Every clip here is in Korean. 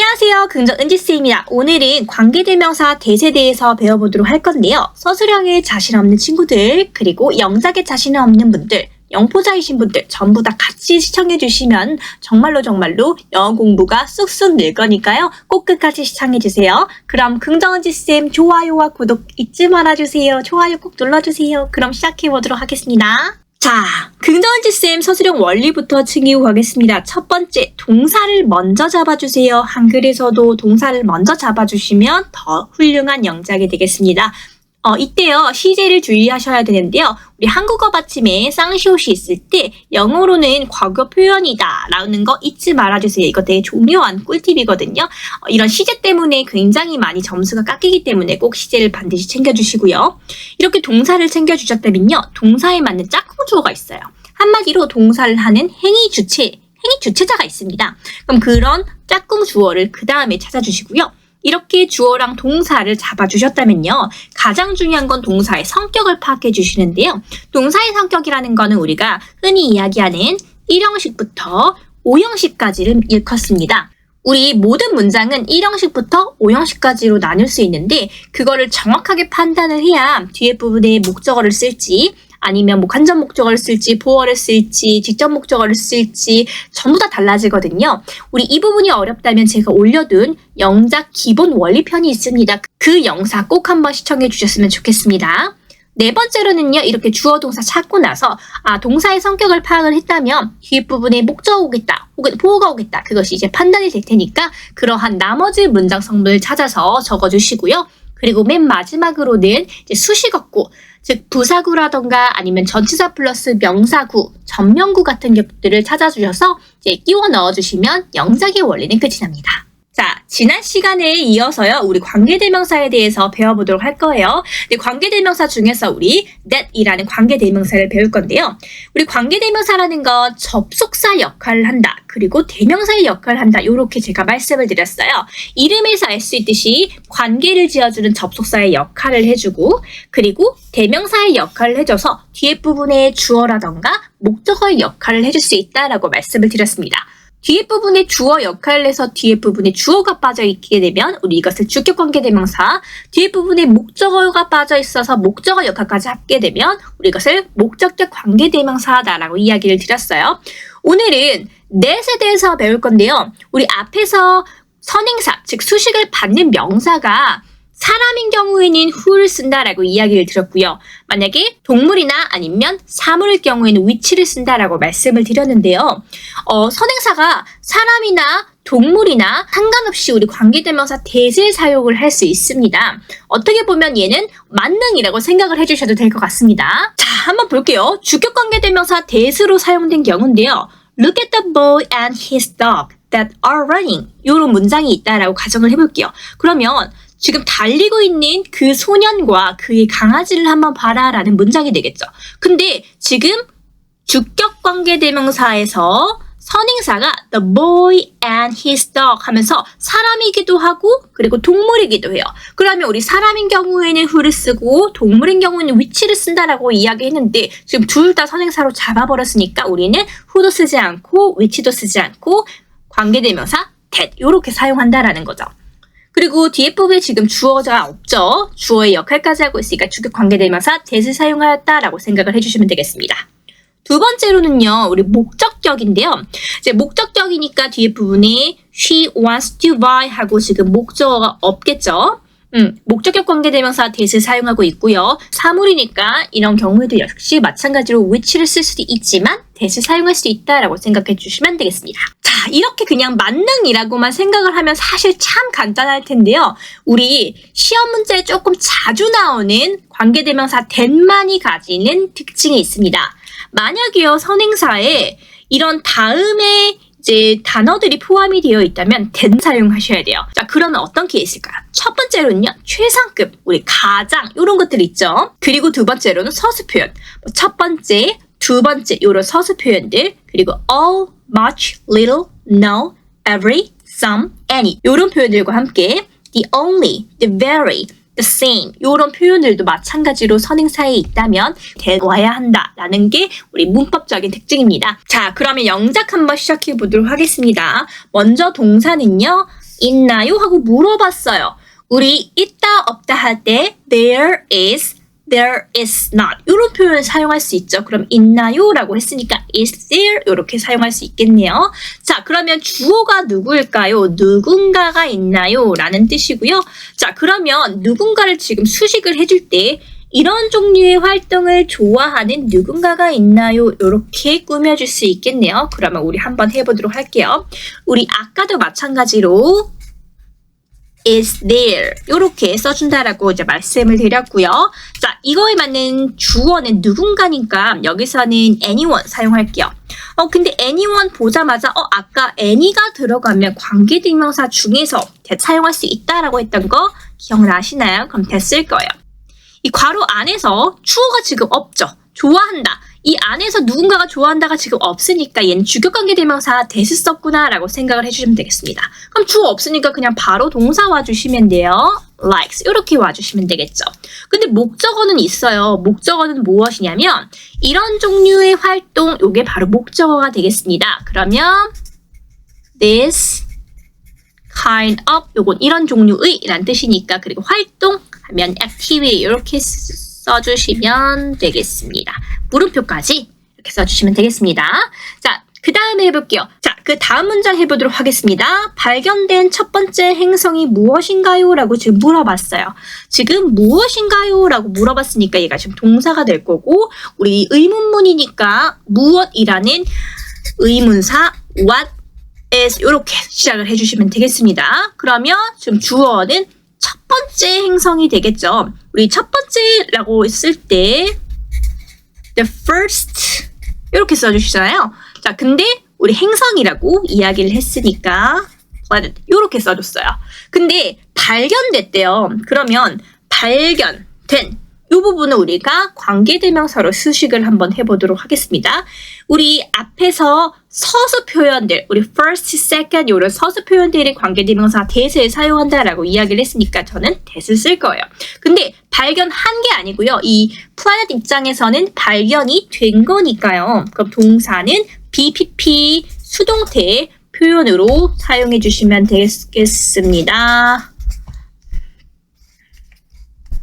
안녕하세요. 긍정 은지쌤입니다. 오늘은 관계대명사 대세에 대해서 배워보도록 할 건데요. 서술형에 자신 없는 친구들, 그리고 영작에 자신 없는 분들, 영포자이신 분들 전부 다 같이 시청해주시면 정말로 영어 공부가 쑥쑥 늘 거니까요. 꼭 끝까지 시청해주세요. 그럼 긍정은지쌤 좋아요와 구독 잊지 말아주세요. 좋아요 꼭 눌러주세요. 그럼 시작해보도록 하겠습니다. 자, 긍정은지쌤 서술형 원리부터 챙기고 가겠습니다. 첫 번째, 동사를 먼저 잡아주세요. 한글에서도 동사를 먼저 잡아주시면 더 훌륭한 영작이 되겠습니다. 이때요, 시제를 주의하셔야 되는데요. 우리 한국어 받침에 쌍시옷이 있을 때 영어로는 과거 표현이다 라는 거 잊지 말아주세요. 이거 되게 중요한 꿀팁이거든요. 이런 시제 때문에 굉장히 많이 점수가 깎이기 때문에 꼭 시제를 반드시 챙겨주시고요. 이렇게 동사를 챙겨주셨다면요. 동사에 맞는 짝꿍 주어가 있어요. 한마디로 동사를 하는 행위 주체자가 있습니다. 그럼 그런 짝꿍 주어를 그 다음에 찾아주시고요. 이렇게 주어랑 동사를 잡아주셨다면요. 가장 중요한 건 동사의 성격을 파악해 주시는데요. 동사의 성격이라는 거는 우리가 흔히 이야기하는 1형식부터 5형식까지를 일컫습니다. 우리 모든 문장은 1형식부터 5형식까지로 나눌 수 있는데 그거를 정확하게 판단을 해야 뒤에 부분에 목적어를 쓸지 아니면 간접 목적어를 쓸지 보어를 쓸지 직접 목적어를 쓸지 전부 다 달라지거든요. 우리 이 부분이 어렵다면 제가 올려둔 영작 기본 원리편이 있습니다. 그 영상 꼭 한번 시청해 주셨으면 좋겠습니다. 네 번째로는요. 이렇게 주어 동사 찾고 나서 동사의 성격을 파악을 했다면 뒤에 부분에 목적어가 오겠다 혹은 보어가 오겠다. 그것이 이제 판단이 될 테니까 그러한 나머지 문장 성분을 찾아서 적어주시고요. 그리고 맨 마지막으로는 이제 수식어구, 즉 부사구라던가 아니면 전치사 플러스 명사구, 전명구 같은 것들을 찾아주셔서 이제 끼워 넣어주시면 영작의 원리는 끝이 납니다. 자, 지난 시간에 이어서요, 우리 관계대명사에 대해서 배워보도록 할 거예요. 근데 관계대명사 중에서 우리 that이라는 관계대명사를 배울 건데요. 우리 관계대명사라는 건 접속사 역할을 한다. 그리고 대명사의 역할을 한다. 이렇게 제가 말씀을 드렸어요. 이름에서 알 수 있듯이 관계를 지어주는 접속사의 역할을 해주고 그리고 대명사의 역할을 해줘서 뒤에 부분에 주어라던가 목적어의 역할을 해줄 수 있다라고 말씀을 드렸습니다. 뒤에 부분에 주어 역할을 해서 뒤에 부분에 주어가 빠져있게 되면 우리 이것을 주격관계대명사, 뒤에 부분에 목적어가 빠져있어서 목적어 역할까지 합게 되면 우리 이것을 목적격 관계대명사다라고 이야기를 드렸어요. 오늘은 that에 대해서 배울 건데요. 우리 앞에서 선행사, 즉 수식을 받는 명사가 사람인 경우에는 who를 쓴다라고 이야기를 드렸고요. 만약에 동물이나 아니면 사물일 경우에는 which를 쓴다라고 말씀을 드렸는데요. 선행사가 사람이나 동물이나 상관없이 우리 관계대명사 that을 사용을 할 수 있습니다. 어떻게 보면 얘는 만능이라고 생각을 해주셔도 될 것 같습니다. 자, 한번 볼게요. 주격 관계대명사 that으로 사용된 경우인데요. Look at the boy and his dog that are running. 이런 문장이 있다라고 가정을 해볼게요. 그러면 지금 달리고 있는 그 소년과 그의 강아지를 한번 봐라라는 문장이 되겠죠. 근데 지금 주격 관계대명사에서 선행사가 the boy and his dog 하면서 사람이기도 하고 그리고 동물이기도 해요. 그러면 우리 사람인 경우에는 who를 쓰고 동물인 경우에는 which를 쓴다라고 이야기했는데 지금 둘 다 선행사로 잡아버렸으니까 우리는 who도 쓰지 않고 which도 쓰지 않고 관계대명사 that 이렇게 사용한다라는 거죠. 그리고 뒤에 부분에 지금 주어가 없죠. 주어의 역할까지 하고 있으니까 주격 관계대명사 that을 사용하였다라고 생각을 해주시면 되겠습니다. 두 번째로는요. 우리 목적격인데요. 이제 목적격이니까 뒤에 부분에 she wants to buy 하고 지금 목적어가 없겠죠. 목적격 관계대명사 that을 사용하고 있고요. 사물이니까 이런 경우에도 역시 마찬가지로 which를 쓸 수도 있지만 that을 사용할 수 있다라고 생각해 주시면 되겠습니다. 자, 이렇게 그냥 만능이라고만 생각을 하면 사실 참 간단할 텐데요. 우리 시험 문제에 조금 자주 나오는 관계대명사 that만이 가지는 특징이 있습니다. 만약에요, 선행사에 이런 다음에 이제 단어들이 포함이 되어 있다면 that 사용하셔야 돼요. 자, 그러면 어떤 게 있을까요? 첫 번째로는요, 최상급, 우리 가장 이런 것들 있죠. 그리고 두 번째로는 서술 표현. 첫 번째, 두 번째 이런 서술 표현들, 그리고 all, much, little, no, every, some, any 이런 표현들과 함께 the only, the very, the same 이런 표현들도 마찬가지로 선행사에 있다면 that 와야 한다라는 게 우리 문법적인 특징입니다. 자, 그러면 영작 한번 시작해 보도록 하겠습니다. 먼저 동사는요. 있나요? 하고 물어봤어요. 우리 있다 없다 할 때 there is not 이런 표현을 사용할 수 있죠. 그럼 있나요? 라고 했으니까 is there 이렇게 사용할 수 있겠네요. 자, 그러면 주어가 누구일까요? 누군가가 있나요? 라는 뜻이고요. 자, 그러면 누군가를 지금 수식을 해줄 때 이런 종류의 활동을 좋아하는 누군가가 있나요? 이렇게 꾸며줄 수 있겠네요. 그러면 우리 한번 해보도록 할게요. 우리 아까도 마찬가지로 is there 이렇게 써준다라고 이제 말씀을 드렸고요. 자, 이거에 맞는 주어는 누군가니까 여기서는 anyone 사용할게요. 근데 anyone 보자마자 아까 any가 들어가면 관계대명사 중에서 사용할 수 있다라고 했던 거 기억나시나요? 그럼 됐을 거예요. 이 괄호 안에서 주어가 지금 없죠. 좋아한다. 이 안에서 누군가가 좋아한다가 지금 없으니까 얘는 주격관계대명사 대스 썼구나 라고 생각을 해주시면 되겠습니다. 그럼 주어 없으니까 그냥 바로 동사 와주시면 돼요. likes 이렇게 와주시면 되겠죠. 근데 목적어는 있어요. 목적어는 무엇이냐면 이런 종류의 활동 요게 바로 목적어가 되겠습니다. 그러면 this kind of 요건 이런 종류의 라는 뜻이니까 그리고 활동 하면 activity 이렇게 써주시면 되겠습니다. 물음표까지 이렇게 써주시면 되겠습니다. 자, 그 다음에 해볼게요. 자, 그 다음 문장 해보도록 하겠습니다. 발견된 첫 번째 행성이 무엇인가요? 라고 지금 물어봤어요. 지금 무엇인가요? 라고 물어봤으니까 얘가 지금 동사가 될 거고 우리 의문문이니까 무엇이라는 의문사 what is 이렇게 시작을 해주시면 되겠습니다. 그러면 지금 주어는 첫 번째 행성이 되겠죠. 우리 첫 번째라고 했을 때 the first 이렇게 써주시잖아요. 자, 근데 우리 행성이라고 이야기를 했으니까 planet 이렇게 써줬어요. 근데 발견됐대요. 그러면 발견된 이 부분은 우리가 관계대명사로 수식을 한번 해보도록 하겠습니다. 우리 앞에서 서술 표현들, 우리 first, second 이런 서술 표현들이 관계대명사 that을 사용한다라고 이야기를 했으니까 저는 that을 쓸 거예요. 근데 발견한 게 아니고요. 이 planet 입장에서는 발견이 된 거니까요. 그럼 동사는 BPP 수동태 표현으로 사용해 주시면 되겠습니다.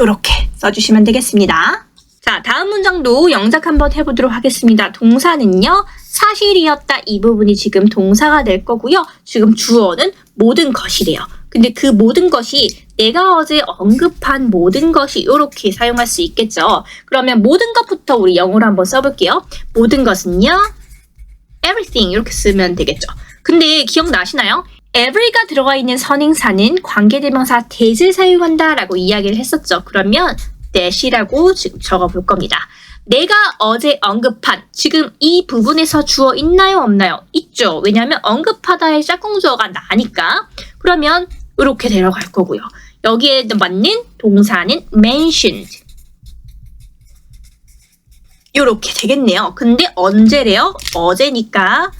이렇게 써주시면 되겠습니다. 자, 다음 문장도 영작 한번 해보도록 하겠습니다. 동사는요, 사실이었다 이 부분이 지금 동사가 될 거고요. 지금 주어는 모든 것이래요. 근데 그 모든 것이 내가 어제 언급한 모든 것이 이렇게 사용할 수 있겠죠. 그러면 모든 것부터 우리 영어로 한번 써볼게요. 모든 것은요, everything 이렇게 쓰면 되겠죠. 근데 기억나시나요? every가 들어가 있는 선행사는 관계대명사 that을 사용한다라고 이야기를 했었죠. 그러면 that이라고 지금 적어볼 겁니다. 내가 어제 언급한 지금 이 부분에서 주어 있나요? 없나요? 있죠. 왜냐하면 언급하다의 짝꿍주어가 나니까. 그러면 이렇게 데려갈 거고요. 여기에 맞는 동사는 mentioned. 이렇게 되겠네요. 근데 언제래요? 어제니까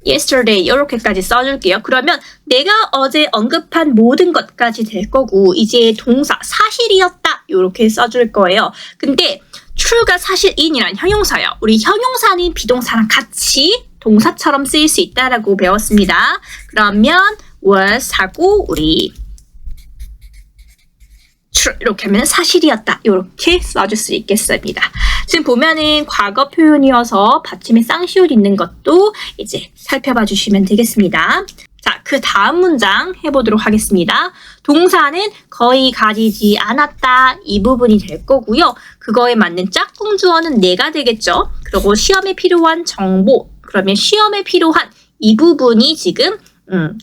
yesterday 이렇게까지 써줄게요. 그러면 내가 어제 언급한 모든 것까지 될 거고 이제 동사 사실이었다 이렇게 써줄 거예요. 근데 true가 사실인이란 형용사예요. 우리 형용사는 비동사랑 같이 동사처럼 쓰일 수 있다라고 배웠습니다. 그러면 was 하고 우리 true 이렇게 하면 사실이었다 이렇게 써줄 수 있겠습니다. 지금 보면은 과거 표현이어서 받침에 쌍시옷 있는 것도 이제 살펴봐 주시면 되겠습니다. 자, 그 다음 문장 해보도록 하겠습니다. 동사는 거의 가지지 않았다 이 부분이 될 거고요. 그거에 맞는 짝꿍 주어는 내가 되겠죠. 그리고 시험에 필요한 정보 그러면 시험에 필요한 이 부분이 지금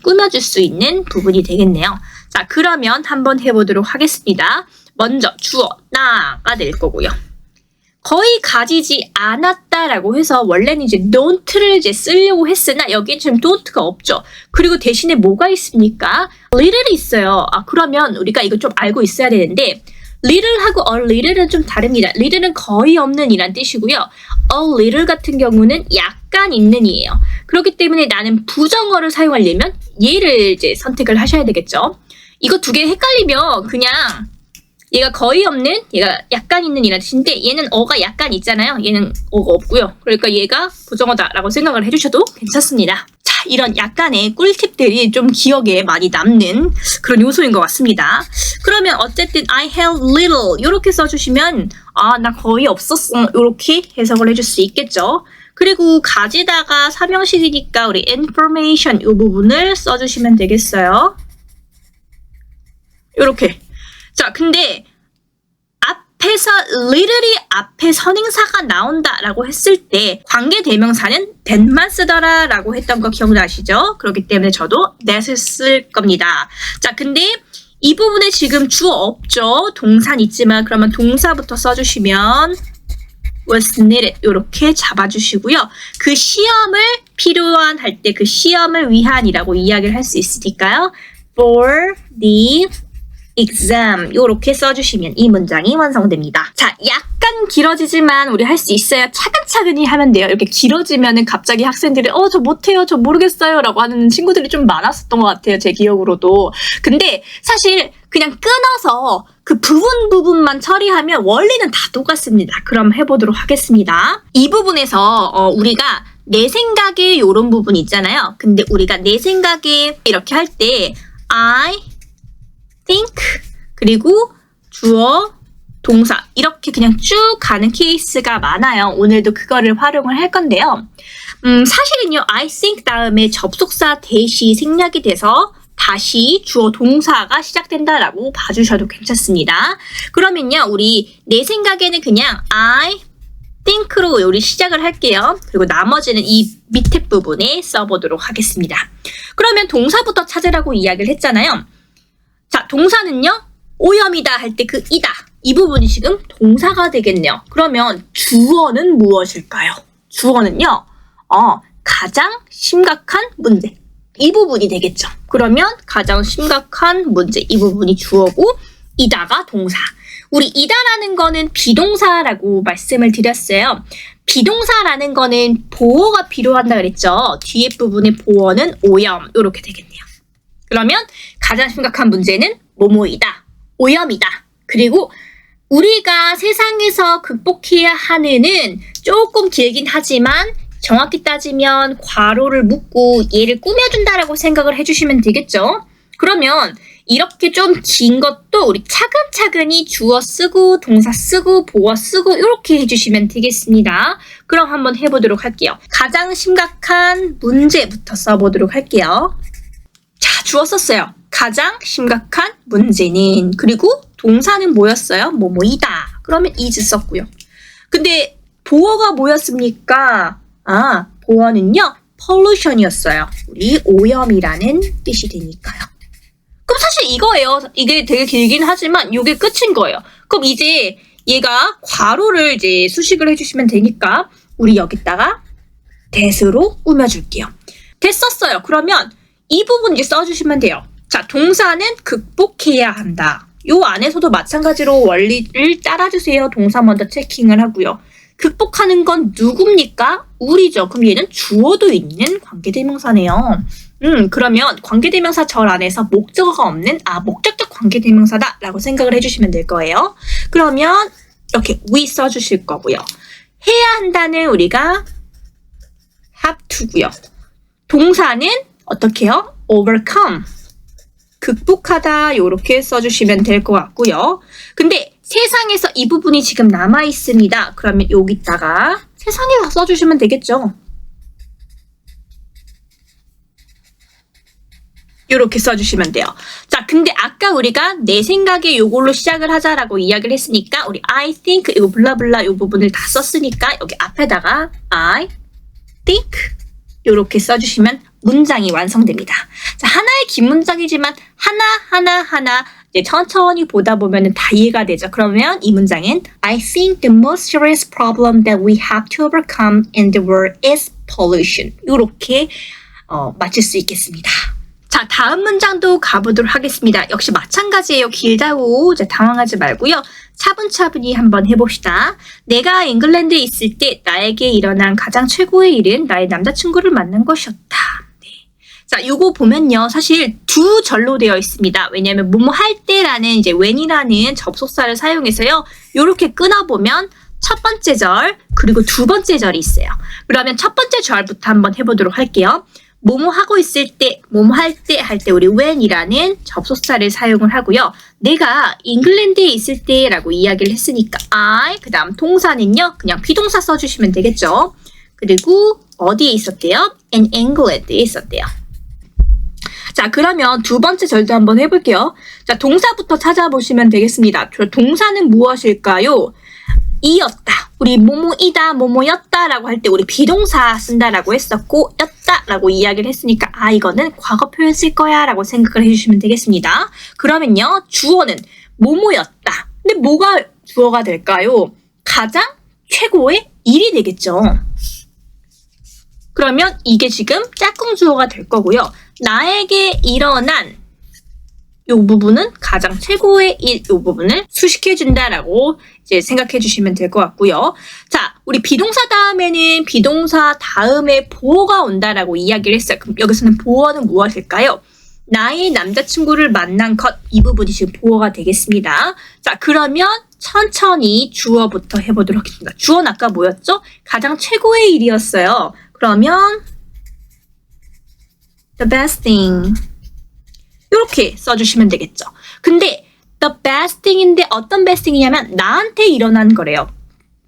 꾸며줄 수 있는 부분이 되겠네요. 자, 그러면 한번 해보도록 하겠습니다. 먼저 주어 나가 될 거고요. 거의 가지지 않았다라고 해서 원래는 이제 don't를 이제 쓰려고 했으나 여기에 지금 don't가 없죠. 그리고 대신에 뭐가 있습니까? little이 있어요. 그러면 우리가 이거 좀 알고 있어야 되는데 little하고 a little은 좀 다릅니다. little은 거의 없는 이란 뜻이고요. a little 같은 경우는 약간 있는 이에요. 그렇기 때문에 나는 부정어를 사용하려면 얘를 이제 선택을 하셔야 되겠죠. 이거 두 개 헷갈리면 그냥 얘가 거의 없는, 얘가 약간 있는 이라는 뜻인데 얘는 어가 약간 있잖아요. 얘는 어가 없고요. 그러니까 얘가 부정어다라고 생각을 해주셔도 괜찮습니다. 자, 이런 약간의 꿀팁들이 좀 기억에 많이 남는 그런 요소인 것 같습니다. 그러면 어쨌든 I have little 이렇게 써주시면 나 거의 없었어 이렇게 해석을 해줄 수 있겠죠. 그리고 가지다가 삼형식이니까 우리 information 이 부분을 써주시면 되겠어요. 이렇게. 자, 근데 앞에서 literally 앞에 선행사가 나온다라고 했을 때 관계대명사는 that만 쓰더라 라고 했던 거 기억나시죠? 그렇기 때문에 저도 that을 쓸 겁니다. 자, 근데 이 부분에 지금 주어 없죠? 동사는 있지만 그러면 동사부터 써주시면 was needed 이렇게 잡아주시고요. 그 시험을 필요한 할 때 그 시험을 위한이라고 이야기를 할 수 있으니까요. for the exam 이렇게 써주시면 이 문장이 완성됩니다. 자, 약간 길어지지만 우리 할 수 있어요. 차근차근히 하면 돼요. 이렇게 길어지면은 갑자기 학생들이 저 못해요, 저 모르겠어요 라고 하는 친구들이 좀 많았었던 것 같아요. 제 기억으로도. 근데 사실 그냥 끊어서 그 부분만 처리하면 원리는 다 똑같습니다. 그럼 해보도록 하겠습니다. 이 부분에서 우리가 내 생각에 이런 부분 있잖아요. 근데 우리가 내 생각에 이렇게 할 때 I think 그리고 주어, 동사 이렇게 그냥 쭉 가는 케이스가 많아요. 오늘도 그거를 활용을 할 건데요. 사실은요. I think 다음에 접속사 대시 생략이 돼서 다시 주어 동사가 시작된다라고 봐주셔도 괜찮습니다. 그러면요. 우리 내 생각에는 그냥 I think로 우리 시작을 할게요. 그리고 나머지는 이 밑에 부분에 써보도록 하겠습니다. 그러면 동사부터 찾으라고 이야기를 했잖아요. 자, 동사는요. 오염이다 할 때 그 이다. 이 부분이 지금 동사가 되겠네요. 그러면 주어는 무엇일까요? 주어는요. 가장 심각한 문제. 이 부분이 되겠죠. 그러면 가장 심각한 문제. 이 부분이 주어고 이다가 동사. 우리 이다라는 거는 비동사라고 말씀을 드렸어요. 비동사라는 거는 보어가 필요한다 그랬죠. 뒤에 부분의 보어는 오염. 이렇게 되겠네요. 그러면 가장 심각한 문제는 뭐뭐이다, 오염이다. 그리고 우리가 세상에서 극복해야 하는은 조금 길긴 하지만 정확히 따지면 괄호를 묶고 얘를 꾸며준다라고 생각을 해주시면 되겠죠. 그러면 이렇게 좀 긴 것도 우리 차근차근히 주어 쓰고 동사 쓰고 보어 쓰고 이렇게 해주시면 되겠습니다. 그럼 한번 해보도록 할게요. 가장 심각한 문제부터 써보도록 할게요. 자, 주어 썼어요. 가장 심각한 문제는 그리고 동사는 뭐였어요? 뭐뭐이다. 그러면 is 썼고요. 근데 보어가 뭐였습니까? 보어는요. pollution이었어요. 우리 오염이라는 뜻이 되니까요. 그럼 사실 이거예요. 이게 되게 길긴 하지만 이게 끝인 거예요. 그럼 이제 얘가 괄호를 이제 수식을 해주시면 되니까 우리 여기다가 that으로 꾸며줄게요. that 썼어요. 그러면 이 부분 이제 써주시면 돼요. 자, 동사는 극복해야 한다. 요 안에서도 마찬가지로 원리를 따라주세요. 동사 먼저 체킹을 하고요. 극복하는 건 누굽니까? 우리죠. 그럼 얘는 주어도 있는 관계대명사네요. 그러면 관계대명사 절 안에서 목적어가 없는 목적적 관계대명사다 라고 생각을 해주시면 될 거예요. 그러면 이렇게 we 써주실 거고요. 해야 한다는 우리가 have to고요. 동사는 어떻게 해요? overcome. 극복하다 이렇게 써주시면 될 것 같고요. 근데 세상에서 이 부분이 지금 남아 있습니다. 그러면 여기다가 세상에서 써주시면 되겠죠. 이렇게 써주시면 돼요. 자, 근데 아까 우리가 내 생각에 이걸로 시작을 하자라고 이야기를 했으니까 우리 I think 이거 블라블라 이 부분을 다 썼으니까 여기 앞에다가 I think 이렇게 써주시면 문장이 완성됩니다. 자, 하나의 긴 문장이지만 하나 이제 천천히 보다 보면 다 이해가 되죠. 그러면 이 문장은 I think the most serious problem that we have to overcome in the world is pollution. 이렇게 마칠 수 있겠습니다. 자, 다음 문장도 가보도록 하겠습니다. 역시 마찬가지예요. 길다고 이제 당황하지 말고요. 차분차분히 한번 해봅시다. 내가 잉글랜드에 있을 때 나에게 일어난 가장 최고의 일은 나의 남자친구를 만난 것이었다. 네. 자, 요거 보면요. 사실 두 절로 되어 있습니다. 왜냐하면 뭐뭐 할 때라는 이제 when이라는 접속사를 사용해서요. 요렇게 끊어보면 첫 번째 절 그리고 두 번째 절이 있어요. 그러면 첫 번째 절부터 한번 해보도록 할게요. 뭐뭐 하고 있을 때, 뭐뭐 할 때 우리 when이라는 접속사를 사용을 하고요. 내가 잉글랜드에 있을 때라고 이야기를 했으니까 I, 그 다음 동사는요. 그냥 비동사 써주시면 되겠죠. 그리고 어디에 있었대요? In England에 있었대요. 자, 그러면 두 번째 절도 한번 해볼게요. 자, 동사부터 찾아보시면 되겠습니다. 동사는 무엇일까요? 이었다. 우리 뭐뭐이다, 뭐뭐였다 라고 할 때 우리 비동사 쓴다라고 했었고 였다 라고 이야기를 했으니까 아, 이거는 과거 표현 쓸 거야 라고 생각을 해주시면 되겠습니다. 그러면요, 주어는 뭐뭐였다. 근데 뭐가 주어가 될까요? 가장 최고의 일이 되겠죠. 그러면 이게 지금 짝꿍 주어가 될 거고요. 나에게 일어난 요 부분은 가장 최고의 일, 요 부분을 수식해준다라고 이제 생각해 주시면 될 것 같고요. 자, 우리 비동사 다음에는 비동사 다음에 보어가 온다라고 이야기를 했어요. 그럼 여기서는 보어는 무엇일까요? 나의 남자친구를 만난 것, 이 부분이 지금 보어가 되겠습니다. 자, 그러면 천천히 주어부터 해보도록 하겠습니다. 주어는 아까 뭐였죠? 가장 최고의 일이었어요. 그러면 the best thing 이렇게 써주시면 되겠죠. 근데 the best thing인데 어떤 best thing이냐면 나한테 일어난 거래요.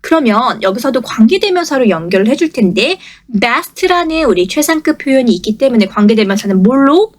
그러면 여기서도 관계대명사로 연결을 해줄 텐데 best라는 우리 최상급 표현이 있기 때문에 관계대명사는 뭘로?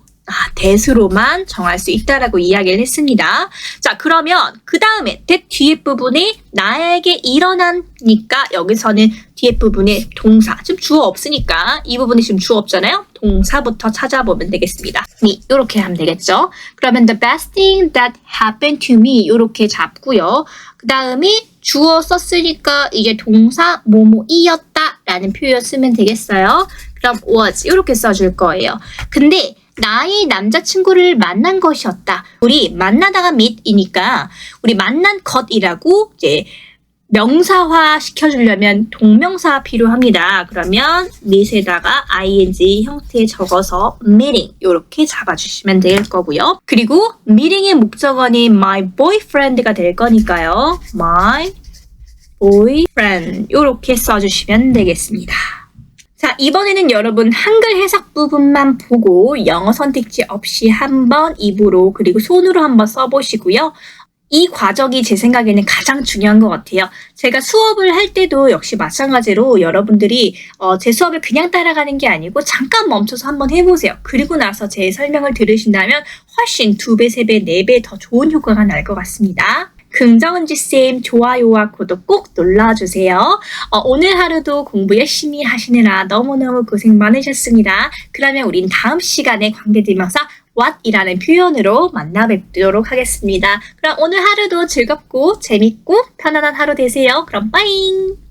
that으로만 정할 수 있다라고 이야기를 했습니다. 자, 그러면 그 다음에 that 뒤에 부분에 나에게 일어나니까 여기서는 뒤에 부분에 동사, 지금 주어 없으니까 이 부분이 지금 주어 없잖아요. 동사부터 찾아보면 되겠습니다. 이렇게 하면 되겠죠. 그러면 the best thing that happened to me 이렇게 잡고요. 그 다음에 주어 썼으니까 이제 동사 뭐뭐이었다 라는 표현 쓰면 되겠어요. 그럼 was 이렇게 써줄 거예요. 근데 나의 남자친구를 만난 것이었다. 우리 만나다가 meet이니까 우리 만난 것이라고 이제 명사화 시켜주려면 동명사 필요합니다. 그러면 meet에다가 ing 형태에 적어서 meeting 이렇게 잡아주시면 될 거고요. 그리고 meeting의 목적어는 my boyfriend가 될 거니까요. my boyfriend 이렇게 써주시면 되겠습니다. 자, 이번에는 여러분 한글 해석 부분만 보고 영어 선택지 없이 한번 입으로 그리고 손으로 한번 써보시고요. 이 과정이 제 생각에는 가장 중요한 것 같아요. 제가 수업을 할 때도 역시 마찬가지로 여러분들이 제 수업을 그냥 따라가는 게 아니고 잠깐 멈춰서 한번 해보세요. 그리고 나서 제 설명을 들으신다면 훨씬 2배, 3배, 4배 더 좋은 효과가 날 것 같습니다. 긍정은지쌤 좋아요와 구독 꼭 눌러주세요. 오늘 하루도 공부 열심히 하시느라 너무너무 고생 많으셨습니다. 그러면 우린 다음 시간에 관계대명사 what이라는 표현으로 만나 뵙도록 하겠습니다. 그럼 오늘 하루도 즐겁고 재밌고 편안한 하루 되세요. 그럼 빠잉!